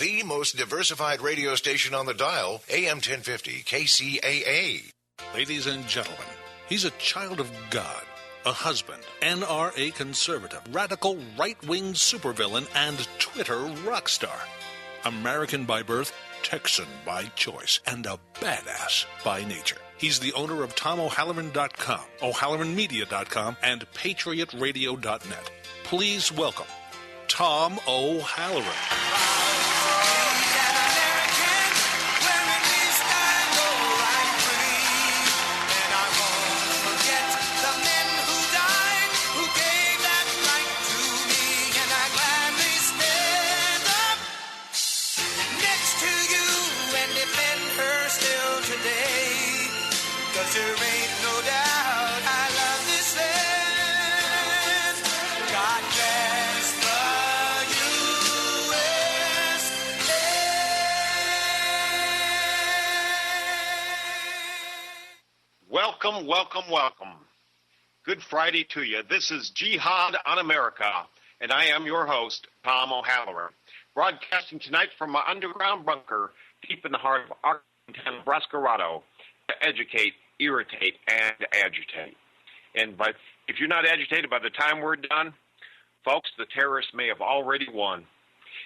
the most diversified radio station on the dial, AM 1050 KCAA. Ladies and gentlemen, he's a child of God, a husband, NRA conservative, radical right-wing supervillain, and Twitter rock star. American by birth, Texan by choice, and a badass by nature. He's the owner of TomO'Halloran.com, O'HalloranMedia.com, and PatriotRadio.net. Please welcome Tom O'Halloran. There ain't no doubt I love this land. God bless the USA. Welcome, welcome, welcome. Good Friday to you. This is Jihad on America, and I am your host, Tom O'Halloran. Broadcasting tonight from my underground bunker deep in the heart of Arlington, Nebraska, to educate, irritate, and agitate. And if you're not agitated by the time we're done, folks, the terrorists may have already won.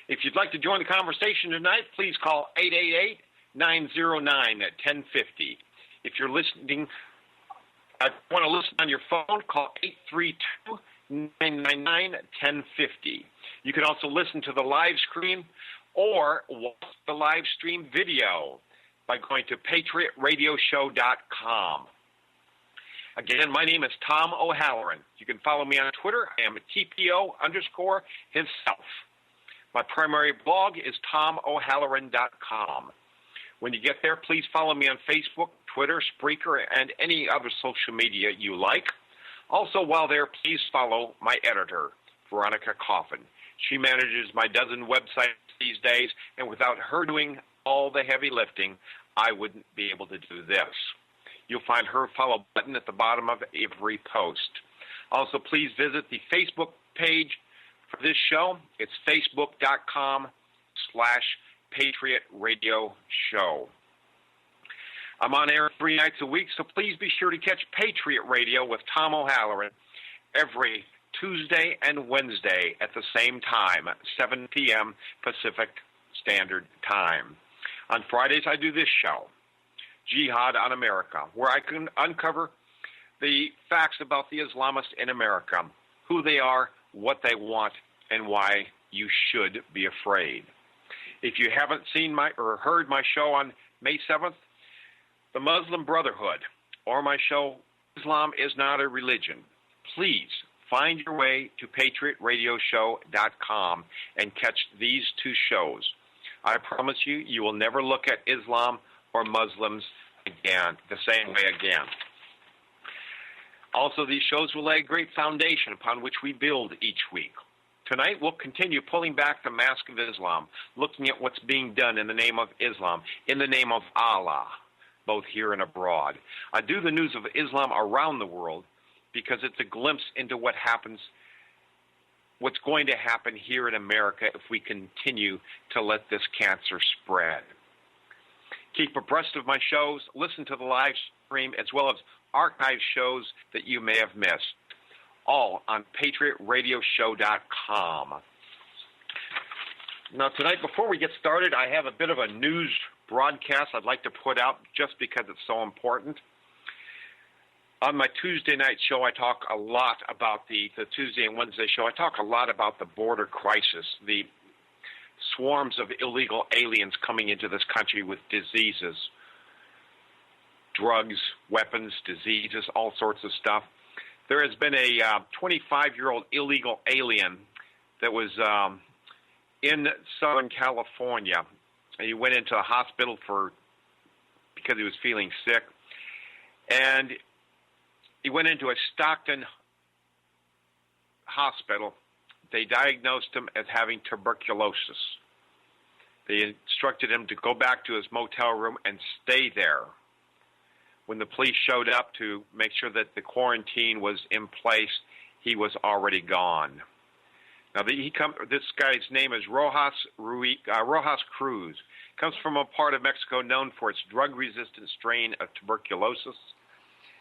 If you'd like to join the conversation tonight, please call 888-909-1050. If you're listening, want to listen on your phone, call 832-999-1050. You can also listen to the live stream or watch the live stream video by going to PatriotRadioshow.com. Again, my name is Tom O'Halloran. You can follow me on Twitter. I am TPO_himself. My primary blog is TomO'Halloran.com. When you get there, please follow me on Facebook, Twitter, Spreaker, and any other social media you like. Also, while there, please follow my editor, Veronica Coffin. She manages my dozen websites these days, and without her doing all the heavy lifting, I wouldn't be able to do this. You'll find her follow button at the bottom of every post. Also, please visit the Facebook page for this show. It's facebook.com/Patriot Radio Show. I'm on air 3 nights a week, so please be sure to catch Patriot Radio with Tom O'Halloran every Tuesday and Wednesday at the same time, 7 p.m. Pacific Standard Time. On Fridays, I do this show, Jihad on America, where I can uncover the facts about the Islamists in America, who they are, what they want, and why you should be afraid. If you haven't seen or heard my show on May 7th, The Muslim Brotherhood, or my show, Islam is Not a Religion, please find your way to PatriotRadioshow.com and catch these two shows. I promise you, you will never look at Islam or Muslims again, the same way again. Also, these shows will lay a great foundation upon which we build each week. Tonight, we'll continue pulling back the mask of Islam, looking at what's being done in the name of Islam, in the name of Allah, both here and abroad. I do the news of Islam around the world because it's a glimpse into what's going to happen here in America if we continue to let this cancer spread. Keep abreast of my shows, listen to the live stream, as well as archive shows that you may have missed, all on PatriotRadioshow.com. Now, tonight, before we get started, I have a bit of a news broadcast I'd like to put out just because it's so important. On my Tuesday night show, I talk a lot about the Tuesday and Wednesday show. I talk a lot about the border crisis, the swarms of illegal aliens coming into this country with diseases, drugs, weapons, diseases, all sorts of stuff. There has been a 25-year-old illegal alien that was in Southern California. He went into a hospital because he was feeling sick, and he went into a Stockton hospital. They diagnosed him as having tuberculosis. They instructed him to go back to his motel room and stay there. When the police showed up to make sure that the quarantine was in place, he was already gone. Now, this guy's name is Rojas Cruz. Comes from a part of Mexico known for its drug-resistant strain of tuberculosis,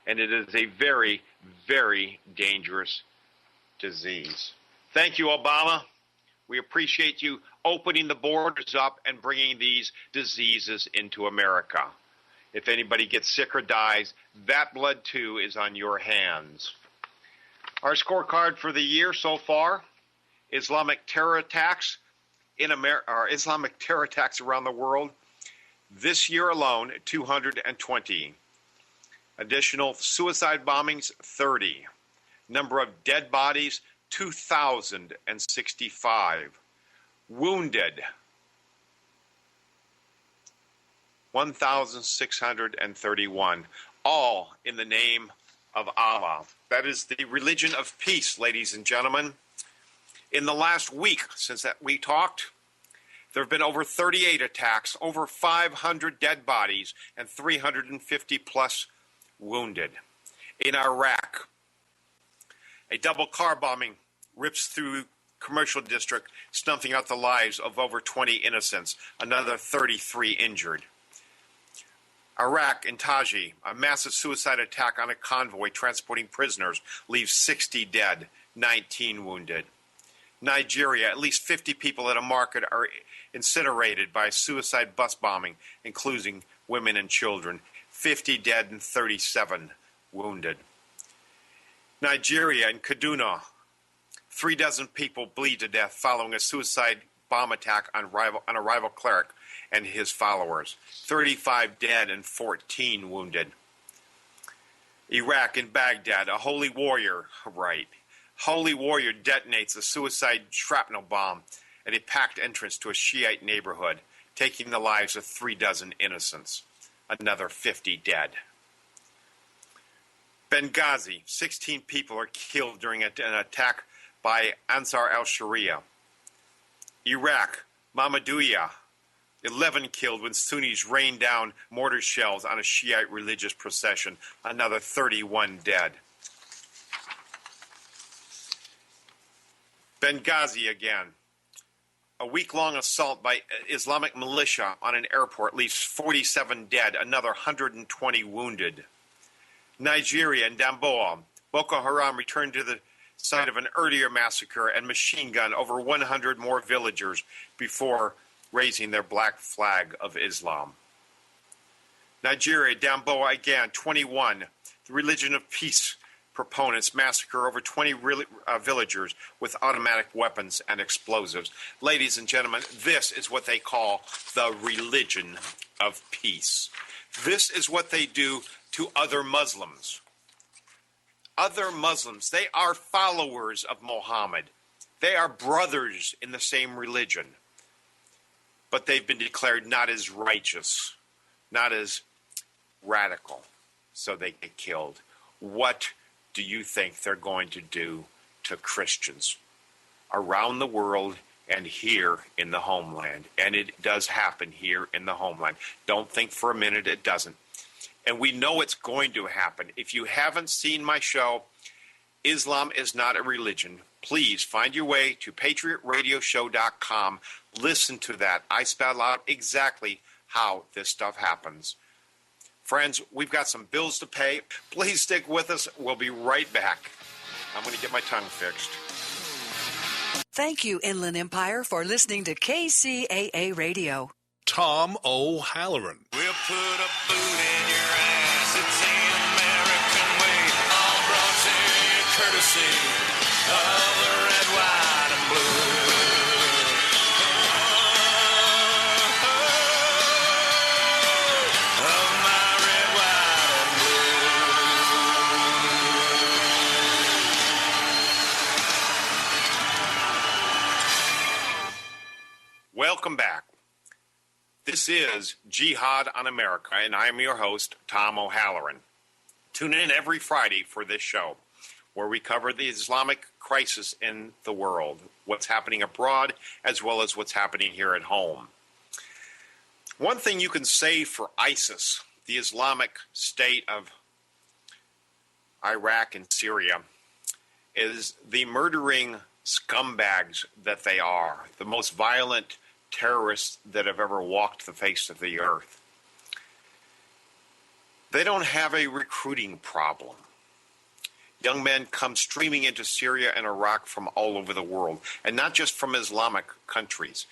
and it is a very, very dangerous disease. Thank you, Obama. We appreciate you opening the borders up and bringing these diseases into America. If anybody gets sick or dies, that blood too is on your hands. Our scorecard for the year so far: Islamic terror attacks in America, or Islamic terror attacks around the world. This year alone, 220. Additional suicide bombings, 30. Number of dead bodies, 2,065. Wounded, 1,631. All in the name of Allah. That is the religion of peace, ladies and gentlemen. In the last week since that we talked, there have been over 38 attacks, over 500 dead bodies, and 350 plus wounded. In Iraq, a double car bombing rips through commercial district, snuffing out the lives of over 20 innocents, another 33 injured. Iraq, in Taji, a massive suicide attack on a convoy transporting prisoners leaves 60 dead, 19 wounded. Nigeria, at least 50 people at a market are incinerated by a suicide bus bombing, including women and children. 50 dead and 37 wounded. Nigeria, in Kaduna, 36 people bleed to death following a suicide bomb attack on a rival cleric and his followers. 35 dead and 14 wounded. Iraq, in Baghdad, a holy warrior detonates a suicide shrapnel bomb at a packed entrance to a Shiite neighborhood, taking the lives of 36 innocents. Another 50 dead. Benghazi, 16 people are killed during an attack by Ansar al-Sharia. Iraq, Mahmoudiyah, 11 killed when Sunnis rained down mortar shells on a Shiite religious procession. Another 31 dead. Benghazi again. A week-long assault by Islamic militia on an airport leaves 47 dead, another 120 wounded. Nigeria and Damboa, Boko Haram returned to the site of an earlier massacre and machine gun over 100 more villagers before raising their black flag of Islam. Nigeria, Damboa again, 21. The religion of peace proponents massacre over 20 villagers with automatic weapons and explosives. Ladies and gentlemen, this is what they call the religion of peace. This is what they do to other Muslims. Other Muslims, they are followers of Muhammad. They are brothers in the same religion. But they've been declared not as righteous, not as radical, so they get killed. What do you think they're going to do to Christians around the world and here in the homeland? And it does happen here in the homeland. Don't think for a minute it doesn't. And we know it's going to happen. If you haven't seen my show, Islam is Not a Religion, please find your way to patriotradioshow.com. Listen to that. I spell out exactly how this stuff happens. Friends, we've got some bills to pay. Please stick with us. We'll be right back. I'm going to get my tongue fixed. Thank you, Inland Empire, for listening to KCAA Radio. Tom O'Halloran. We'll put a boot in your ass. It's the American way. All brought to you courtesy of the red, white, and blue. Of my red, white, and blue. Welcome back. This is Jihad on America, and I am your host, Tom O'Halloran. Tune in every Friday for this show, where we cover the Islamic crisis in the world, what's happening abroad, as well as what's happening here at home. One thing you can say for ISIS, the Islamic State of Iraq and Syria, is the murdering scumbags that they are, the most violent terrorists that have ever walked the face of the earth. They don't have a recruiting problem. Young men come streaming into Syria and Iraq from all over the world, and not just from Islamic countries.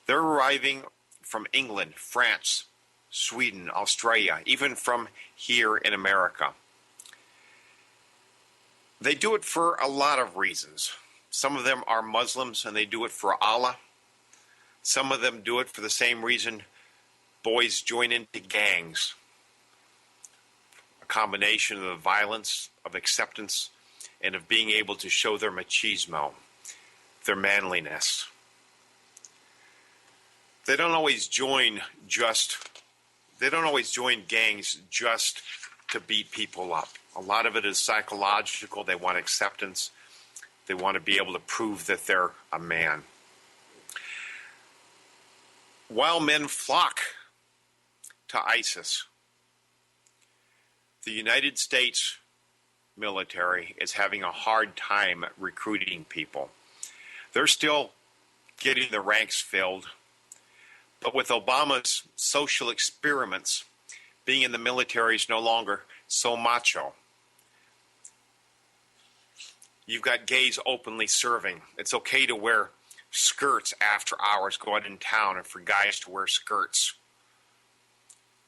They're arriving from England, France, Sweden, Australia, even from here in America. They do it for a lot of reasons. Some of them are Muslims and they do it for Allah. Some of them do it for the same reason boys join into gangs. A combination of the violence, of acceptance, and of being able to show their machismo, their manliness. They don't always join gangs just to beat people up. A lot of it is psychological. They want acceptance. They want to be able to prove that they're a man. While men flock to ISIS, the United States military is having a hard time recruiting people. They're still getting the ranks filled, but with Obama's social experiments, being in the military is no longer so macho. You've got gays openly serving. It's okay to wear skirts after hours, go out in town, and for guys to wear skirts.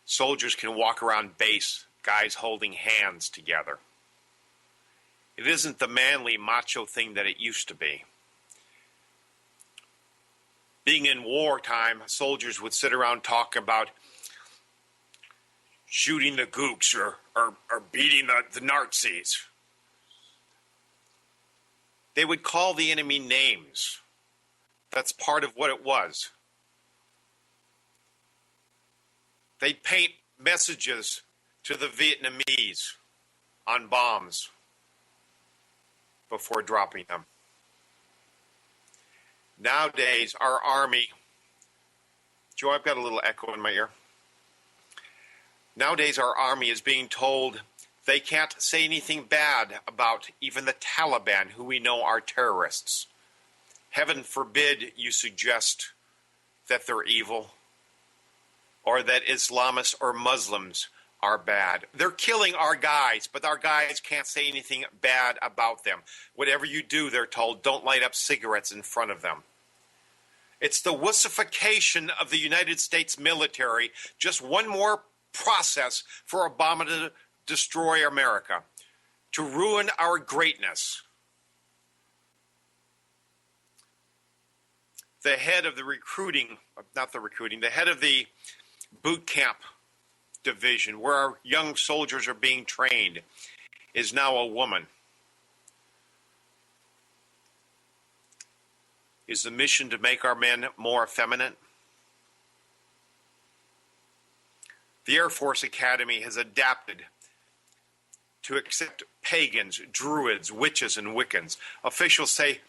Soldiers can walk around base, guys holding hands together. It isn't the manly, macho thing that it used to be. Being in wartime, soldiers would sit around talking about shooting the gooks or beating the Nazis. They would call the enemy names. That's part of what it was. They'd paint messages to the Vietnamese on bombs before dropping them. Nowadays, our army, Joe, I've got a little echo in my ear. Nowadays, our army is being told they can't say anything bad about even the Taliban, who we know are terrorists. Heaven forbid you suggest that they're evil or that Islamists or Muslims are bad. They're killing our guys, but our guys can't say anything bad about them. Whatever you do, they're told, don't light up cigarettes in front of them. It's the wussification of the United States military, just one more process for Obama to destroy America, to ruin our greatness. The head of the the head of the boot camp division, where our young soldiers are being trained, is now a woman. Is the mission to make our men more effeminate? The Air Force Academy has adapted to accept pagans, druids, witches, and Wiccans. Officials say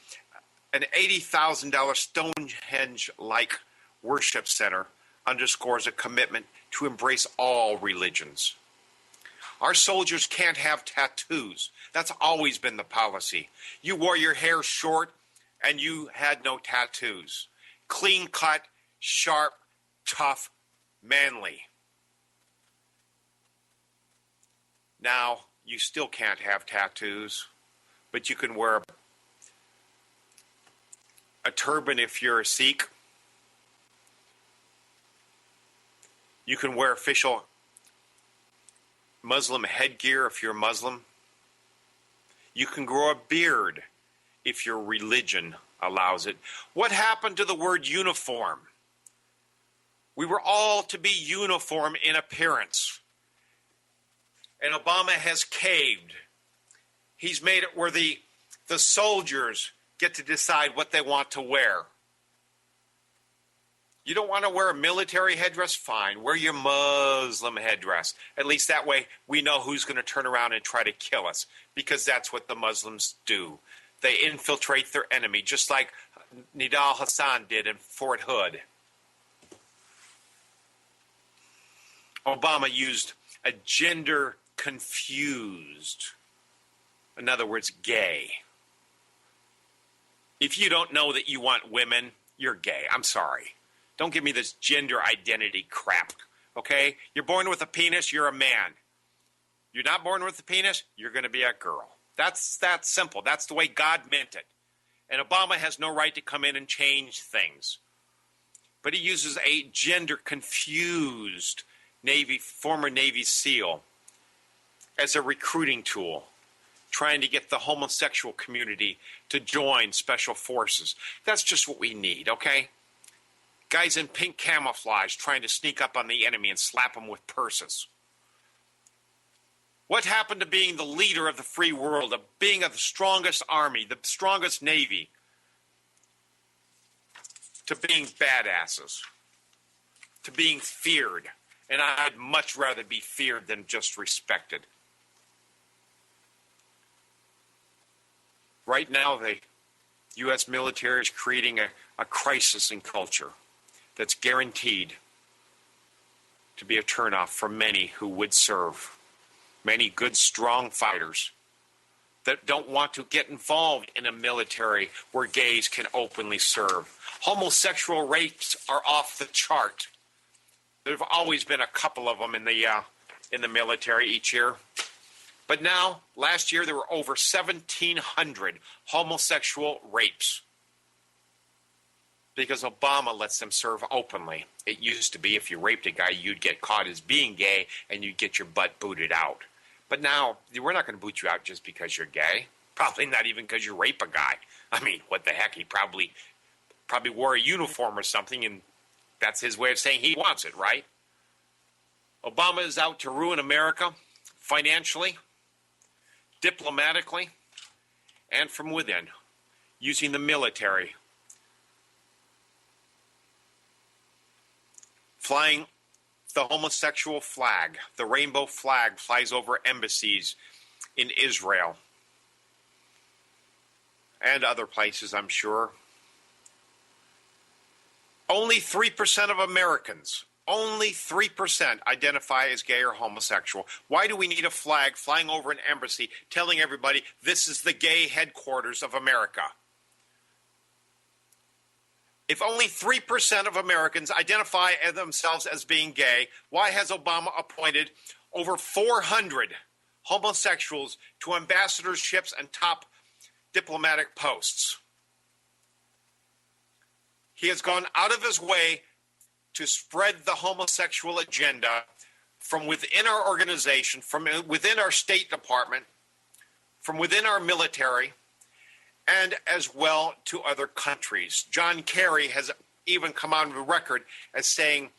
an $80,000 Stonehenge-like worship center underscores a commitment to embrace all religions. Our soldiers can't have tattoos. That's always been the policy. You wore your hair short and you had no tattoos. Clean cut, sharp, tough, manly. Now, you still can't have tattoos, but you can wear a turban if you're a Sikh. You can wear official Muslim headgear if you're Muslim. You can grow a beard if your religion allows it. What happened to the word uniform? We were all to be uniform in appearance. And Obama has caved. He's made it where the soldiers get to decide what they want to wear. You don't want to wear a military headdress? Fine. Wear your Muslim headdress. At least that way we know who's going to turn around and try to kill us, because that's what the Muslims do. They infiltrate their enemy, just like Nidal Hassan did in Fort Hood. Obama used a gender confused, in other words, gay. If you don't know that you want women, you're gay. I'm sorry. Don't give me this gender identity crap, okay? You're born with a penis, you're a man. You're not born with a penis, you're going to be a girl. That's that simple. That's the way God meant it. And Obama has no right to come in and change things. But he uses a gender-confused former Navy SEAL as a recruiting tool, trying to get the homosexual community to join special forces. That's just what we need, okay? Guys in pink camouflage trying to sneak up on the enemy and slap them with purses. What happened to being the leader of the free world, of being the strongest army, the strongest navy, to being badasses, to being feared? And I'd much rather be feared than just respected. Right now, the U.S. military is creating a crisis in culture that's guaranteed to be a turnoff for many who would serve. Many good, strong fighters that don't want to get involved in a military where gays can openly serve. Homosexual rapes are off the chart. There have always been a couple of them in the military each year. But now, last year, there were over 1,700 homosexual rapes because Obama lets them serve openly. It used to be if you raped a guy, you'd get caught as being gay and you'd get your butt booted out. But now, we're not going to boot you out just because you're gay. Probably not even because you rape a guy. I mean, what the heck? He probably wore a uniform or something, and that's his way of saying he wants it, right? Obama is out to ruin America financially, diplomatically, and from within, using the military, flying the homosexual flag. The rainbow flag flies over embassies in Israel and other places, I'm sure. Only 3% of Americans, only 3% identify as gay or homosexual. Why do we need a flag flying over an embassy telling everybody this is the gay headquarters of America? If only 3% of Americans identify themselves as being gay, why has Obama appointed over 400 homosexuals to ambassadorships and top diplomatic posts? He has gone out of his way to spread the homosexual agenda from within our organization, from within our State Department, from within our military, and as well to other countries. John Kerry has even come on the record as saying,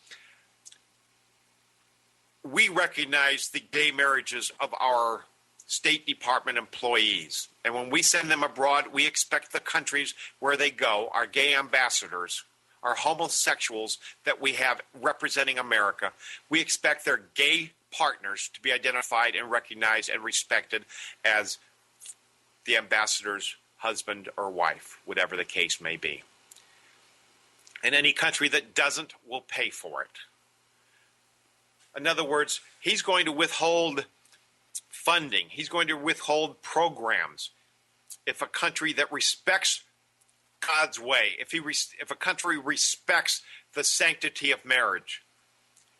we recognize the gay marriages of our State Department employees. And when we send them abroad, we expect the countries where they go, our gay ambassadors, our homosexuals that we have representing America, we expect their gay partners to be identified and recognized and respected as the ambassador's husband or wife, whatever the case may be. And any country that doesn't will pay for it. In other words, he's going to withhold funding. He's going to withhold programs if a country that respects God's way, if a country respects the sanctity of marriage,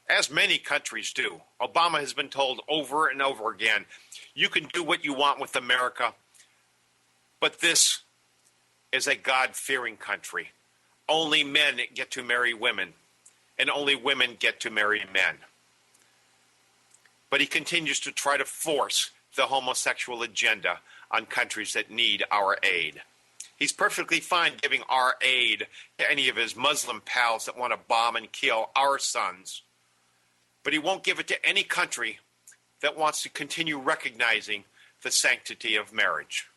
as many countries do. Obama has been told over and over again, you can do what you want with America, but this is a God-fearing country. Only men get to marry women, and only women get to marry men. But he continues to try to force the homosexual agenda on countries that need our aid. He's perfectly fine giving our aid to any of his Muslim pals that want to bomb and kill our sons. But he won't give it to any country that wants to continue recognizing the sanctity of marriage.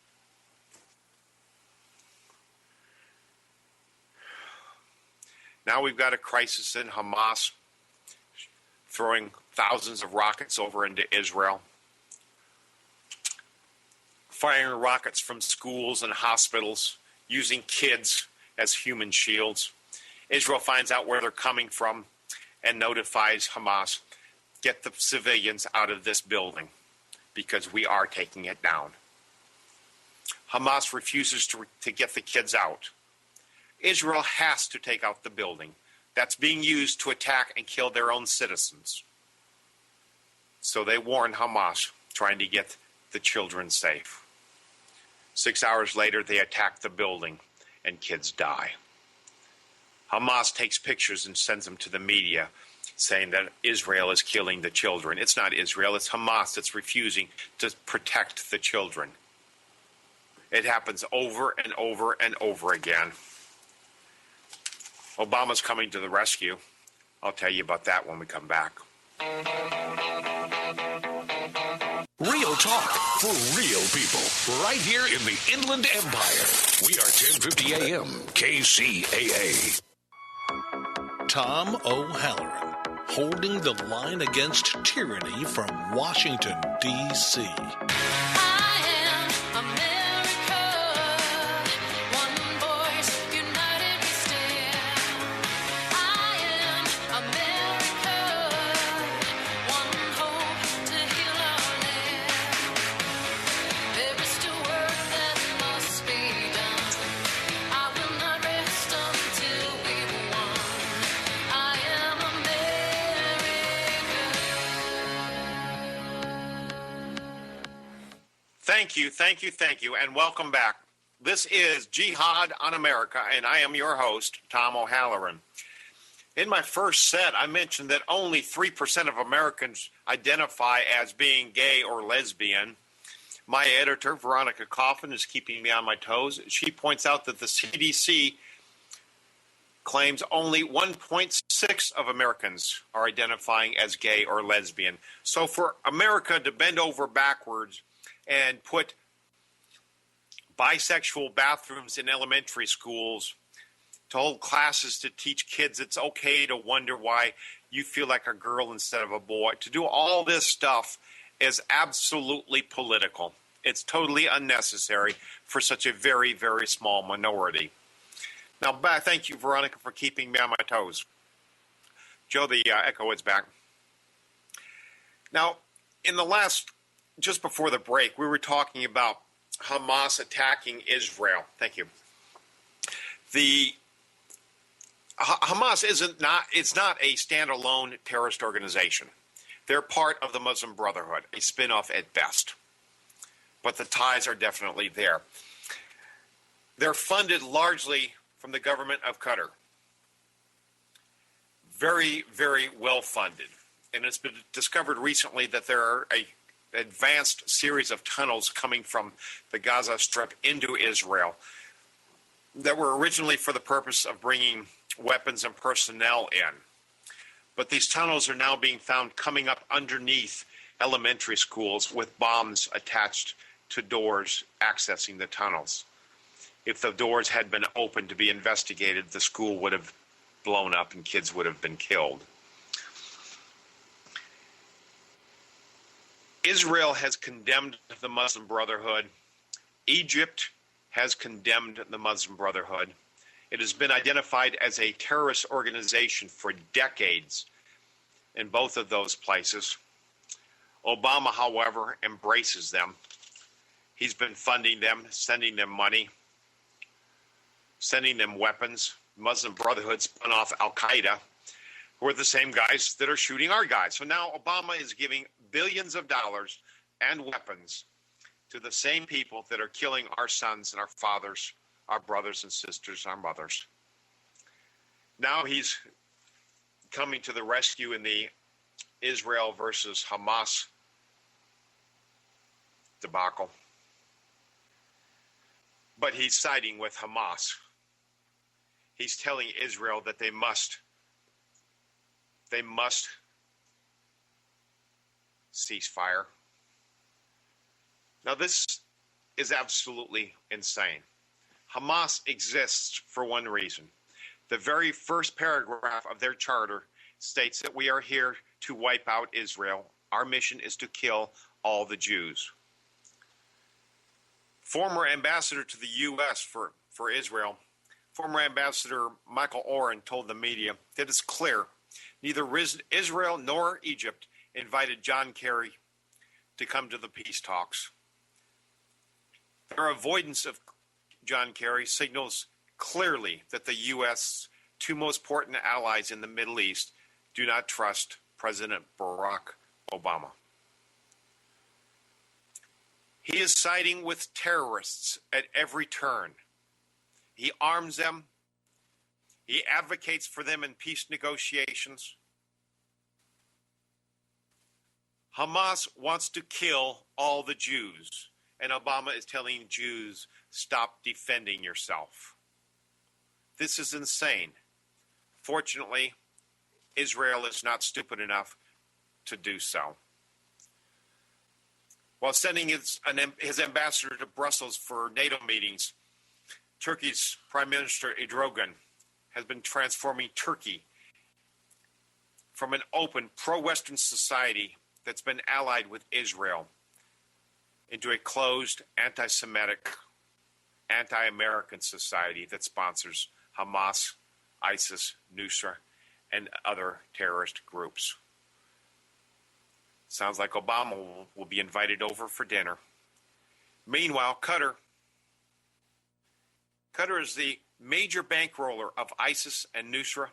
Now we've got a crisis in Hamas, throwing thousands of rockets over into Israel, firing rockets from schools and hospitals, using kids as human shields. Israel finds out where they're coming from and notifies Hamas, get the civilians out of this building because we are taking it down. Hamas refuses to get the kids out. Israel has to take out the building that's being used to attack and kill their own citizens. So they warn Hamas, trying to get the children safe. 6 hours later, they attack the building, and kids die. Hamas takes pictures and sends them to the media, saying that Israel is killing the children. It's not Israel, it's Hamas that's refusing to protect the children. It happens over and over and over again. Obama's coming to the rescue. I'll tell you about that when we come back. Real talk for real people. Right here in the Inland Empire. We are 1050 AM KCAA. Tom O'Halloran, holding the line against tyranny from Washington, D.C. Thank you, and welcome back. This is Jihad on America, and I am your host, Tom O'Halloran. In my first set, I mentioned that only 3% of Americans identify as being gay or lesbian. My editor, Veronica Coffin, is keeping me on my toes. She points out that the CDC claims only 1.6 of Americans are identifying as gay or lesbian. So for America to bend over backwards and put bisexual bathrooms in elementary schools, to hold classes to teach kids it's okay to wonder why you feel like a girl instead of a boy, to do all this stuff is absolutely political. It's totally unnecessary for such a very, very small minority. Now, thank you, Veronica, for keeping me on my toes. Joe, the echo is back. Now, in the last, just before the break, we were talking about Hamas attacking Israel. Thank you. The Hamas it's not a standalone terrorist organization. They're part of the Muslim Brotherhood, a spin-off at best. But the ties are definitely there. They're funded largely from the government of Qatar. Very, very well funded. And it's been discovered recently that there are a advanced series of tunnels coming from the Gaza Strip into Israel that were originally for the purpose of bringing weapons and personnel in. But these tunnels are now being found coming up underneath elementary schools with bombs attached to doors accessing the tunnels. If the doors had been opened to be investigated, the school would have blown up and kids would have been killed. Israel has condemned the Muslim Brotherhood. Egypt has condemned the Muslim Brotherhood. It has been identified as a terrorist organization for decades in both of those places. Obama, however, embraces them. He's been funding them, sending them money, sending them weapons. Muslim Brotherhood spun off Al-Qaeda, who are the same guys that are shooting our guys. So now Obama is giving billions of dollars and weapons to the same people that are killing our sons and our fathers, our brothers and sisters, our mothers. Now he's coming to the rescue in the Israel versus Hamas debacle. But he's siding with Hamas. He's telling Israel that they must cease fire. Now, this is absolutely insane. Hamas exists for one reason. The very first paragraph of their charter states that we are here to wipe out Israel. Our mission is to kill all the Jews. Former ambassador to the U.S. for Israel, former ambassador Michael Oren, told the media that it's clear neither Israel nor Egypt invited John Kerry to come to the peace talks. Their avoidance of John Kerry signals clearly that the U.S. two most important allies in the Middle East do not trust President Barack Obama. He is siding with terrorists at every turn. He arms them. He advocates for them in peace negotiations. Hamas wants to kill all the Jews, and Obama is telling Jews, stop defending yourself. This is insane. Fortunately, Israel is not stupid enough to do so. While sending his ambassador to Brussels for NATO meetings, Turkey's Prime Minister Erdogan has been transforming Turkey from an open, pro-Western society that's been allied with Israel into a closed, anti-Semitic, anti-American society that sponsors Hamas, ISIS, Nusra, and other terrorist groups. Sounds like Obama will be invited over for dinner. Meanwhile, Qatar is the major bankroller of ISIS and Nusra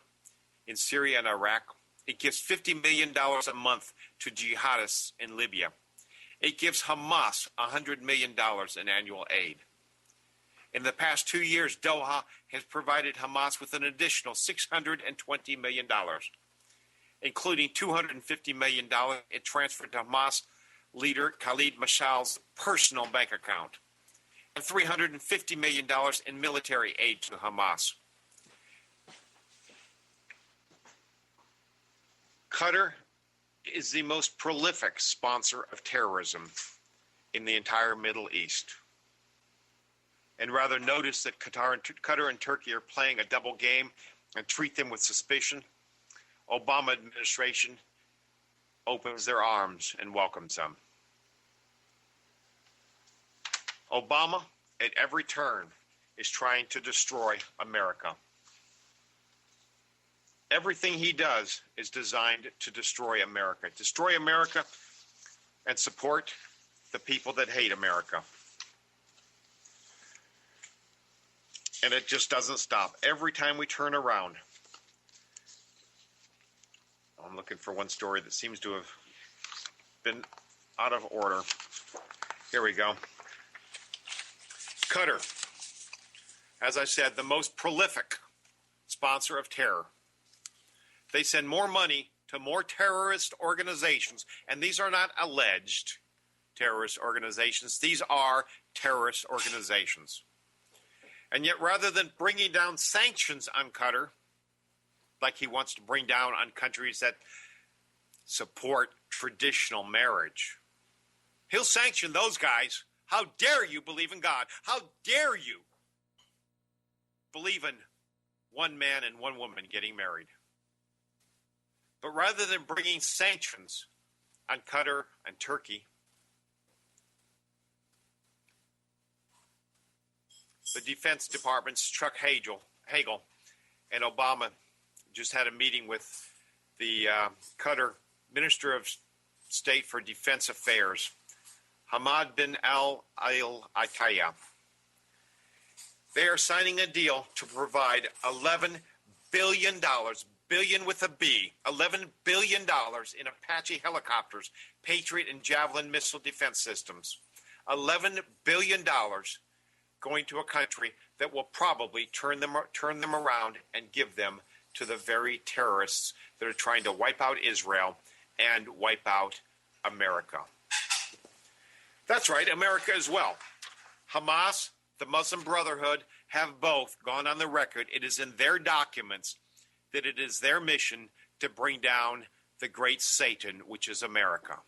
in Syria and Iraq. It gives $50 million a month to jihadists in Libya. It gives Hamas $100 million in annual aid. In the past 2 years, Doha has provided Hamas with an additional $620 million, including $250 million it transferred to Hamas leader Khalid Mashal's personal bank account, and $350 million in military aid to Hamas. Qatar is the most prolific sponsor of terrorism in the entire Middle East. And rather notice that Qatar and Turkey are playing a double game and treat them with suspicion, Obama administration opens their arms and welcomes them. Obama, at every turn, is trying to destroy America. Everything he does is designed to destroy America and support the people that hate America. And it just doesn't stop. Every time we turn around, I'm looking for one story that seems to have been out of order. Here we go. Qatar, as I said, the most prolific sponsor of terror. They send more money to more terrorist organizations, and these are not alleged terrorist organizations. These are terrorist organizations. And yet, rather than bringing down sanctions on Qatar, like he wants to bring down on countries that support traditional marriage, he'll sanction those guys. How dare you believe in God? How dare you believe in one man and one woman getting married? But rather than bringing sanctions on Qatar and Turkey, the Defense Department's Chuck Hagel and Obama just had a meeting with the Qatar Minister of State for Defense Affairs, Hamad bin Al-Attiyah. They are signing a deal to provide $11 billion, billion with a B, $11 billion in Apache helicopters, Patriot and Javelin missile defense systems. $11 billion going to a country that will probably turn them around and give them to the very terrorists that are trying to wipe out Israel and wipe out America. That's right, America as well. Hamas, the Muslim Brotherhood, have both gone on the record. It is in their documents that it is their mission to bring down the great Satan, which is America.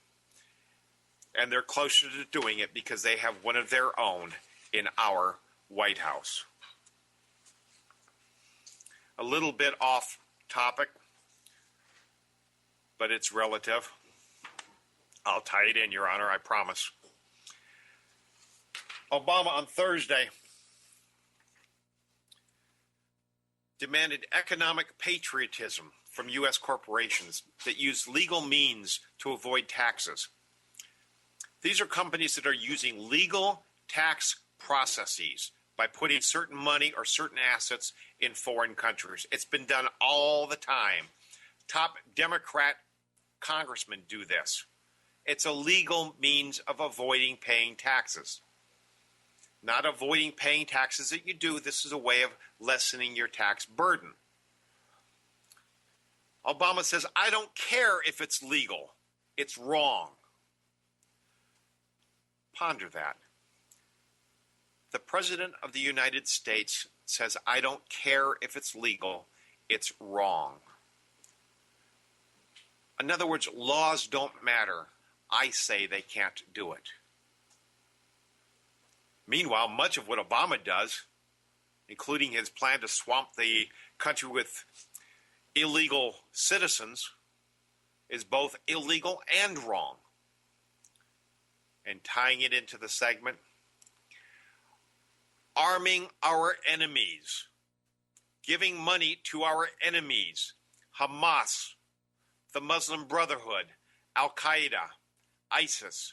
And they're closer to doing it because they have one of their own in our White House. A little bit off topic, but it's relative. I'll tie it in, Your Honor, I promise. Obama on Thursday demanded economic patriotism from U.S. corporations that use legal means to avoid taxes. These are companies that are using legal tax processes by putting certain money or certain assets in foreign countries. It's been done all the time. Top Democrat congressmen do this. It's a legal means of avoiding paying taxes. Not avoiding paying taxes that you do. This is a way of lessening your tax burden. Obama says, I don't care if it's legal. It's wrong. Ponder that. The President of the United States says, I don't care if it's legal. It's wrong. In other words, laws don't matter. I say they can't do it. Meanwhile, much of what Obama does, including his plan to swamp the country with illegal citizens, is both illegal and wrong. And tying it into the segment, arming our enemies, giving money to our enemies, Hamas, the Muslim Brotherhood, Al-Qaeda, ISIS,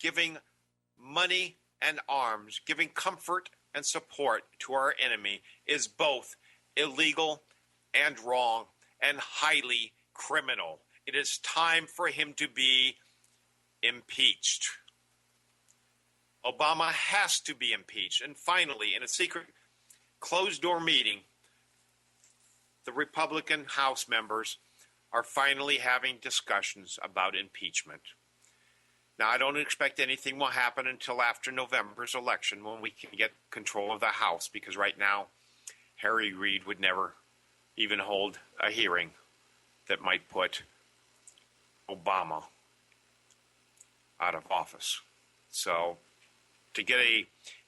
giving money and arms, giving comfort and support to our enemy is both illegal and wrong and highly criminal. It is time for him to be impeached. Obama has to be impeached. And finally, in a secret closed-door meeting, the Republican House members are finally having discussions about impeachment. Now, I don't expect anything will happen until after November's election when we can get control of the House, because right now, Harry Reid would never even hold a hearing that might put Obama out of office. So to get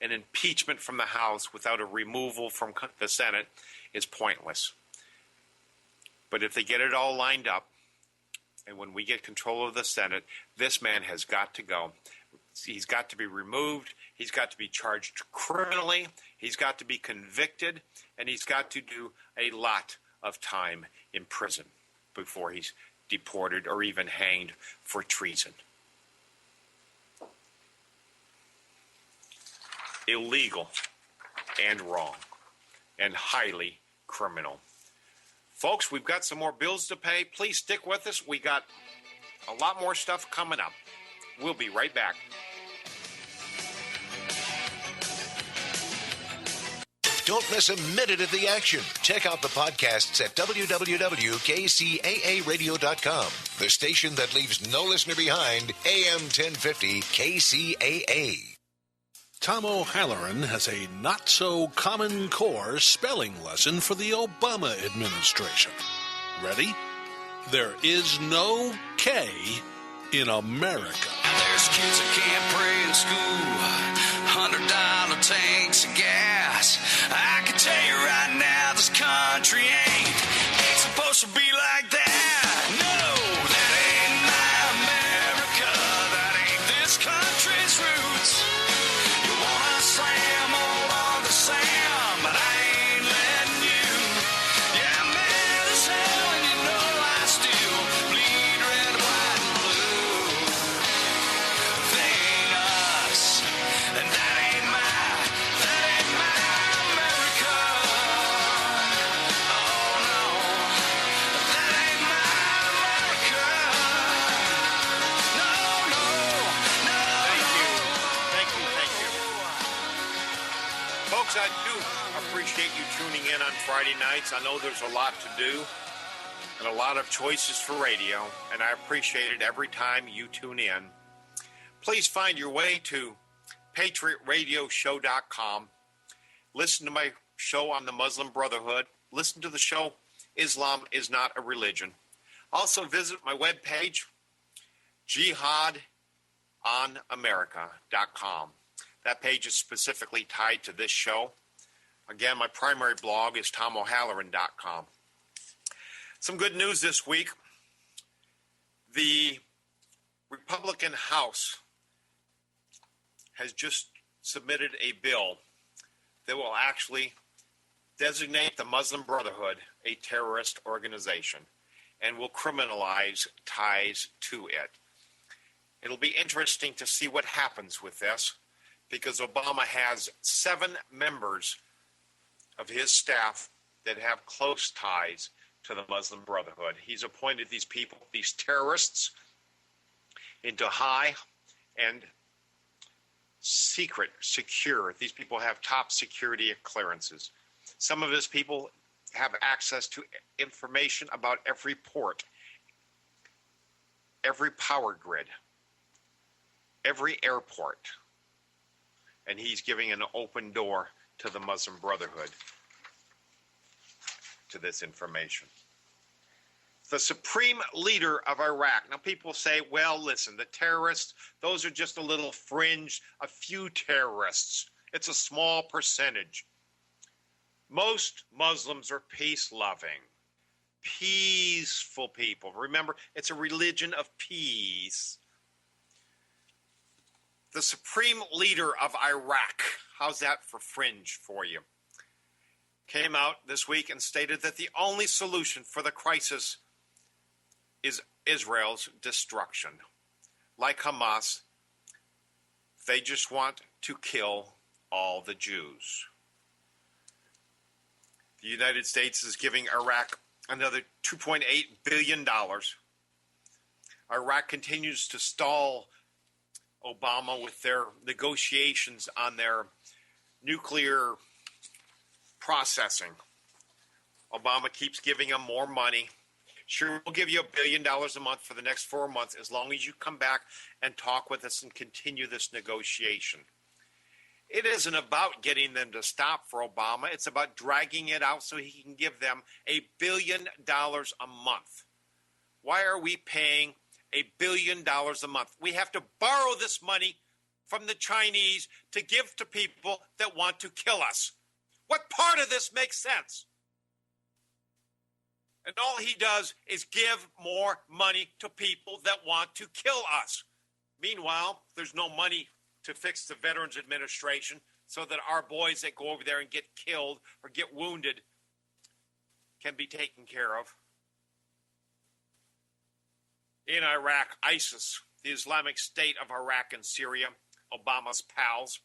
an impeachment from the House without a removal from the Senate is pointless. But if they get it all lined up, and when we get control of the Senate, this man has got to go. He's got to be removed. He's got to be charged criminally. He's got to be convicted. And he's got to do a lot of time in prison before he's deported or even hanged for treason. Illegal and wrong and highly criminal. Folks, we've got some more bills to pay. Please stick with us. We got a lot more stuff coming up. We'll be right back. Don't miss a minute of the action. Check out the podcasts at www.kcaaradio.com. The station that leaves no listener behind, AM 1050 KCAA. Tom O'Halloran has a not-so-common core spelling lesson for the Obama administration. Ready? There is no K in America. There's kids that can't pray in school, $100 tanks of gas. I can tell you right now, this country ain't supposed to be like that. No, that ain't my America. That ain't this country's roots. You wanna slam all on the Sam, but I ain't letting you. Yeah, I'm mad as hell, and you know I still bleed red, white, and blue. They ain't us, and that ain't my America. Oh no, that ain't my America. No, no, no. Thank you. Folks, I do appreciate you tuning in on Friday nights. I know there's a lot to do and a lot of choices for radio, and I appreciate it every time you tune in. Please find your way to PatriotRadioshow.com. Listen to my show on the Muslim Brotherhood. Listen to the show Islam is Not a Religion. Also visit my webpage, JihadOnAmerica.com. That page is specifically tied to this show. Again, my primary blog is TomO'Halloran.com. Some good news this week. The Republican House has just submitted a bill that will actually designate the Muslim Brotherhood a terrorist organization and will criminalize ties to it. It'll be interesting to see what happens with this, because Obama has 7 members of his staff that have close ties to the Muslim Brotherhood. He's appointed these people, these terrorists, into high and secure. These people have top security clearances. Some of his people have access to information about every port, every power grid, every airport. And he's giving an open door to the Muslim Brotherhood to this information. The supreme leader of Iraq. Now people say, well, listen, the terrorists, those are just a little fringe, a few terrorists. It's a small percentage. Most Muslims are peace-loving, peaceful people. Remember, it's a religion of peace. The supreme leader of Iraq, how's that for fringe for you? Came out this week and stated that the only solution for the crisis is Israel's destruction. Like Hamas, they just want to kill all the Jews. The United States is giving Iraq another $2.8 billion. Iraq continues to stall Obama with their negotiations on their nuclear processing. Obama keeps giving them more money. Sure, we'll give you $1 billion a month for the next 4 months as long as you come back and talk with us and continue this negotiation. It isn't about getting them to stop for Obama. It's about dragging it out so he can give them $1 billion a month. Why are we paying $1 billion a month? We have to borrow this money from the Chinese to give to people that want to kill us. What part of this makes sense? And all he does is give more money to people that want to kill us. Meanwhile, there's no money to fix the Veterans Administration so that our boys that go over there and get killed or get wounded can be taken care of. In Iraq, ISIS, the Islamic State of Iraq and Syria, Obama's pals,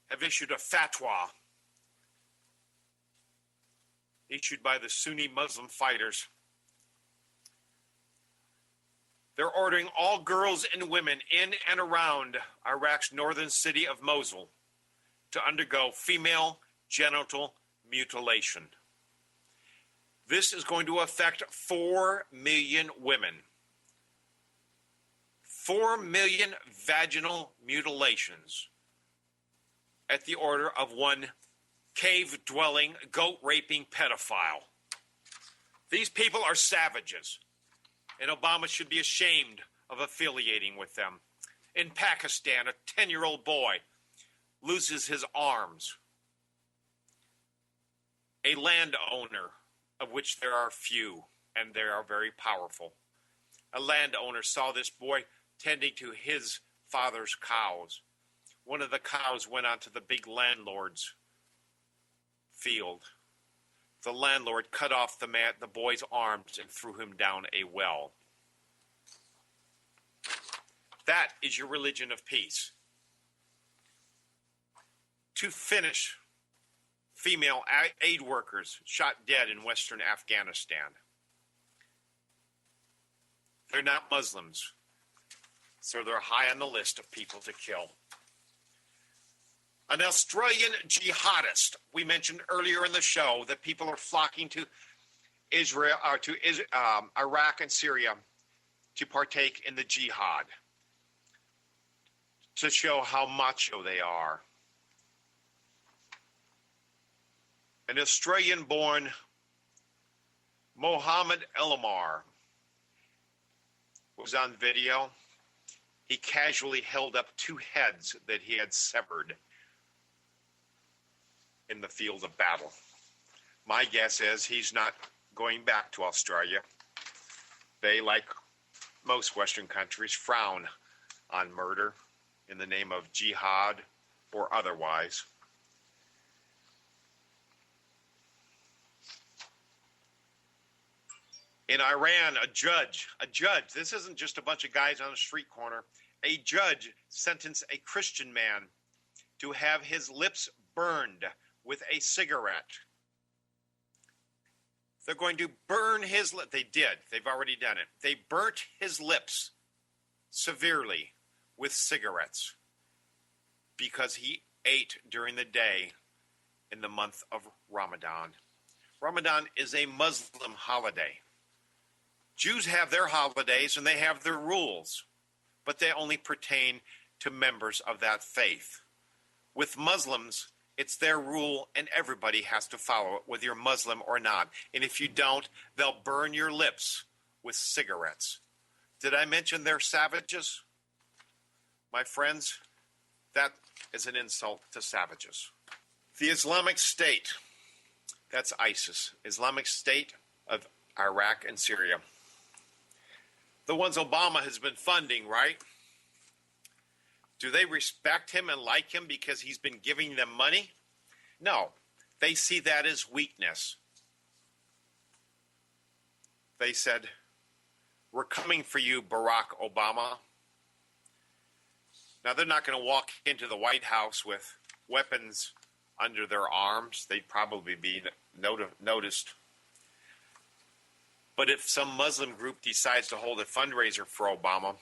have issued a fatwa issued by the Sunni Muslim fighters. They're ordering all girls and women in and around Iraq's northern city of Mosul to undergo female genital mutilation. This is going to affect 4 million women. 4 million vaginal mutilations at the order of one cave-dwelling, goat-raping pedophile. These people are savages, and Obama should be ashamed of affiliating with them. In Pakistan, a 10-year-old boy loses his arms. A landowner, of which there are few, and they are very powerful. A landowner saw this boy tending to his father's cows. One of the cows went onto the big landlord's field. The landlord cut off the boy's arms and threw him down a well. That is your religion of peace. To finish, female aid workers shot dead in western Afghanistan. They're not Muslims, so they're high on the list of people to kill. An Australian jihadist, we mentioned earlier in the show that people are flocking to Iraq and Syria to partake in the jihad, to show how macho they are. An Australian-born Mohammed Elamar was on video. He casually held up 2 heads that he had severed in the field of battle. My guess is he's not going back to Australia. They, like most Western countries, frown on murder in the name of jihad or otherwise. In Iran, a judge, this isn't just a bunch of guys on a street corner, a judge sentenced a Christian man to have his lips burned with a cigarette. They're going to burn his lips. They did. They've already done it. They burnt his lips severely with cigarettes because he ate during the day in the month of Ramadan. Ramadan is a Muslim holiday. Jews have their holidays and they have their rules, but they only pertain to members of that faith. With Muslims, it's their rule and everybody has to follow it, whether you're Muslim or not. And if you don't, they'll burn your lips with cigarettes. Did I mention they're savages? My friends, that is an insult to savages. The Islamic State, that's ISIS, Islamic State of Iraq and Syria. The ones Obama has been funding, right? Do they respect him and like him because he's been giving them money? No, they see that as weakness. They said, "We're coming for you, Barack Obama." Now, they're not going to walk into the White House with weapons under their arms. They'd probably be noticed. But if some Muslim group decides to hold a fundraiser for Obama,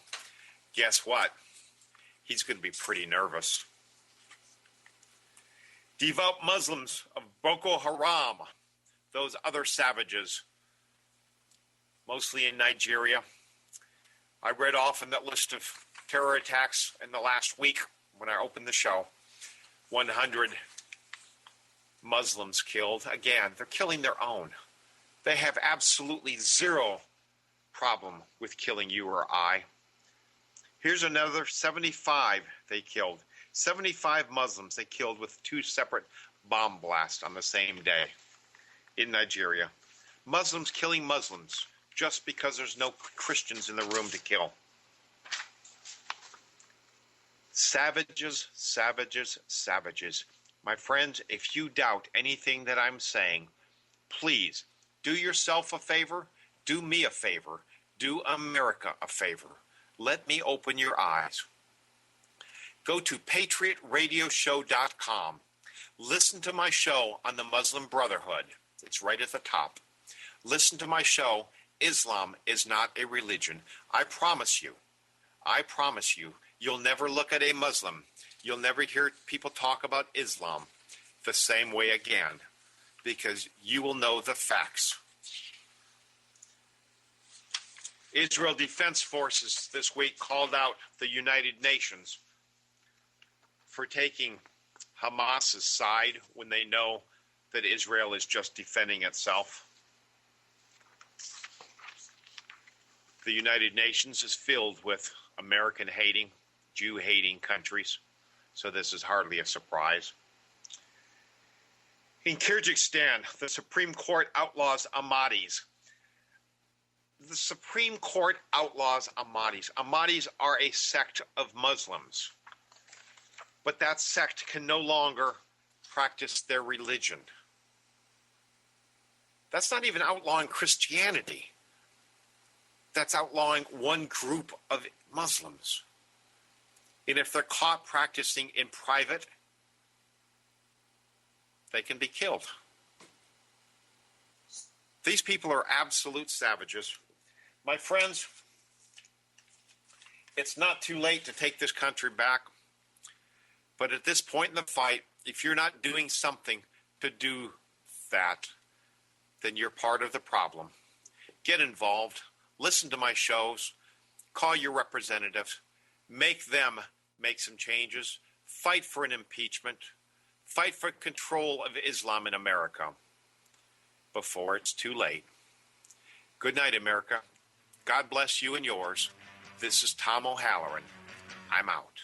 guess what? He's going to be pretty nervous. Devout Muslims of Boko Haram, those other savages, mostly in Nigeria. I read off in that list of terror attacks in the last week when I opened the show. 100 Muslims killed. Again, they're killing their own. They have absolutely zero problem with killing you or I. Here's another 75 they killed. 75 Muslims they killed with 2 separate bomb blasts on the same day in Nigeria. Muslims killing Muslims just because there's no Christians in the room to kill. Savages, savages, savages. My friends, if you doubt anything that I'm saying, please do yourself a favor, do me a favor, do America a favor. Let me open your eyes. Go to patriotradioshow.com. Listen to my show on the Muslim Brotherhood. It's right at the top. Listen to my show, Islam is not a religion. I promise you, you'll never look at a Muslim. You'll never hear people talk about Islam the same way again, because you will know the facts. Israel Defense Forces this week called out the United Nations for taking Hamas's side when they know that Israel is just defending itself. The United Nations is filled with American-hating, Jew-hating countries, so this is hardly a surprise. In Kyrgyzstan, the Supreme Court outlaws Ahmadis. The Supreme Court outlaws Ahmadis. Ahmadis are a sect of Muslims, but that sect can no longer practice their religion. That's not even outlawing Christianity. That's outlawing one group of Muslims. And if they're caught practicing in private, they can be killed. These people are absolute savages. My friends, it's not too late to take this country back. But at this point in the fight, if you're not doing something to do that, then you're part of the problem. Get involved. Listen to my shows. Call your representatives. Make them make some changes. Fight for an impeachment. Fight for control of Islam in America before it's too late. Good night, America. God bless you and yours. This is Tom O'Halloran. I'm out.